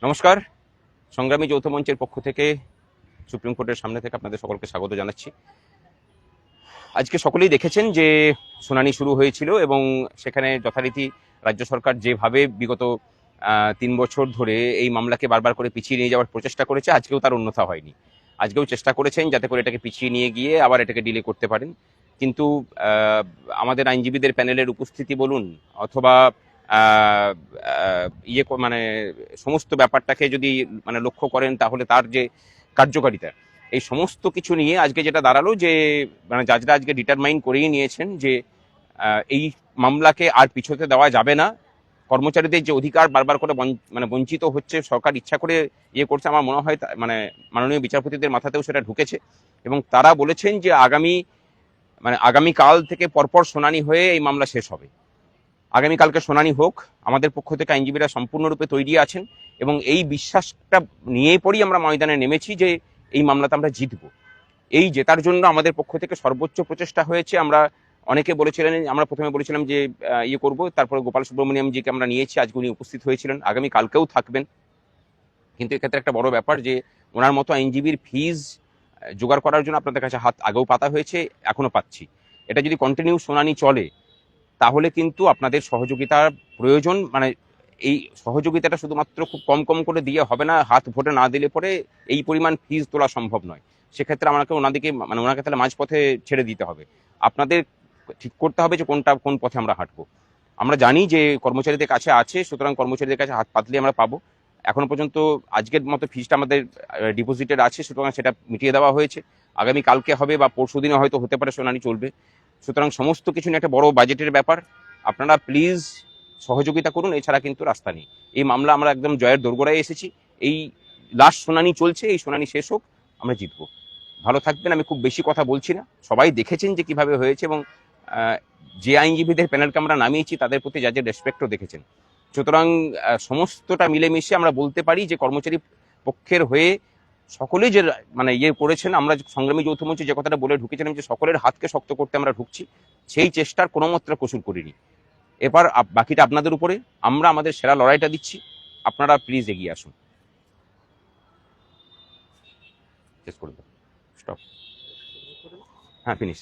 নমস্কার। সংগ্রামী যৌথ মঞ্চের পক্ষ থেকে সুপ্রিম কোর্টের সামনে থেকে আপনাদের সকলকে স্বাগত জানাচ্ছি। আজকে সকলেই দেখেছেন যে শুনানি শুরু হয়েছিল এবং সেখানে যথারীতি রাজ্য সরকার যেভাবে বিগত ৩ বছর ধরে এই মামলাকে বারবার করে পিছিয়ে নিয়ে যাওয়ার প্রচেষ্টা করেছে, আজকেও তার অন্যথা হয়নি। আজকেও চেষ্টা করেছেন যাতে করে এটাকে পিছিয়ে নিয়ে গিয়ে আবার এটাকে ডিলে করতে পারেন, কিন্তু আমাদের আইনজীবীদের প্যানেলের উপস্থিতি বলুন অথবা মানে সমস্ত ব্যাপারটাকে যদি মানে লক্ষ্য করেন তাহলে তার যে কার্যকারিতা, এই সমস্ত কিছু নিয়ে আজকে যেটা দাঁড়ালো যে মানে জাজরা আজকে ডিটারমাইন করেই নিয়েছেন যে এই মামলাকে আর পিছোতে দেওয়া যাবে না। কর্মচারীদের যে অধিকার বারবার করে মানে বঞ্চিত হচ্ছে, সরকার ইচ্ছা করে করছে, আমার মনে হয় মানে মাননীয় বিচারপতিদের মাথাতেও সেটা ঢুকেছে এবং তারা বলেছেন যে আগামীকাল থেকে পরপর শুনানি হয়ে এই মামলা শেষ হবে। আগামীকালকে শুনানি হোক, আমাদের পক্ষ থেকে আইনজীবীরা সম্পূর্ণরূপে তৈরি আছেন এবং এই বিশ্বাসটা নিয়ে পরেই আমরা ময়দানে নেমেছি যে এই মামলাতে আমরা জিতব। এই জেতার জন্য আমাদের পক্ষ থেকে সর্বোচ্চ প্রচেষ্টা হয়েছে। আমরা অনেকে বলেছিলেন, আমরা প্রথমে বলেছিলাম যে করব, তারপরে গোপাল সুব্রমণিয়ামজিকে আমরা নিয়েছি, আজকে উনি উপস্থিত হয়েছিলেন, আগামীকালকেও থাকবেন। কিন্তু এক্ষেত্রে একটা বড় ব্যাপার যে ওনার মতো আইনজীবীর ফিজ জোগাড় করার জন্য আপনাদের কাছে হাত আগেও পাতা হয়েছে, এখনো পাচ্ছি। এটা যদি কন্টিনিউ শুনানি চলে তাহলে কিন্তু আপনাদের সহযোগিতার প্রয়োজন। মানে এই সহযোগিতাটা শুধুমাত্র খুব কম কম করে দিয়ে হবে না, হাত ভোটে না দিলে পরে এই পরিমাণ ফিজ তোলা সম্ভব নয়। সেক্ষেত্রে আমাকে ওনাকে তাহলে মাঝপথে ছেড়ে দিতে হবে। আপনাদের ঠিক করতে হবে যে কোন পথে আমরা হাঁটবো। আমরা জানি যে কর্মচারীদের কাছে আছে, সুতরাং কর্মচারীদের কাছে হাত পাতলে আমরা পাবো। এখনো পর্যন্ত আজকের মতো ফিজটা আমাদের ডিপোজিটেড আছে, সুতরাং সেটা মিটিয়ে দেওয়া হয়েছে। আগামী কালকে হবে বা পরশু দিনে হয়তো হতে পারে শুনানি চলবে। সুতরাং সমস্ত কিছু নিয়ে একটা বড় বাজেটের ব্যাপার। আপনারা প্লিজ সহযোগিতা করুন, এছাড়া কিন্তু রাস্তা নেই। এই মামলা আমরা একদম জয়ের দোরগোড়ায় এসেছি। এই লাস্ট শুনানি চলছে, এই শুনানি শেষ হোক, আমরা জিতবো। ভালো থাকবেন। আমি খুব বেশি কথা বলছি না, সবাই দেখেছেন যে কিভাবে হয়েছে এবং যে আইনজীবীদের প্যানেলকে আমরা নামিয়েছি তাদের প্রতি জাজের রেসপেক্টও দেখেছেন। সুতরাং সমস্তটা মিলেমিশে আমরা বলতে পারি যে কর্মচারী পক্ষের হয়ে সকলেই যে মানে করেছেন। আমরা সংগ্রামী যৌথ মঞ্চে যে কথাটা বলে ঢুকেছিলাম যে সকলের হাতকে শক্ত করতে আমরা ঢুকছি, সেই চেষ্টার কোনো মাত্রা কসুর করিনি। এবার বাকিটা আপনাদের উপরে। আমরা আমাদের সেরা লড়াইটা দিচ্ছি, আপনারা প্লিজ এগিয়ে আসুন। শেষ করে দাও, স্টপ। হ্যাঁ, ফিনিশ।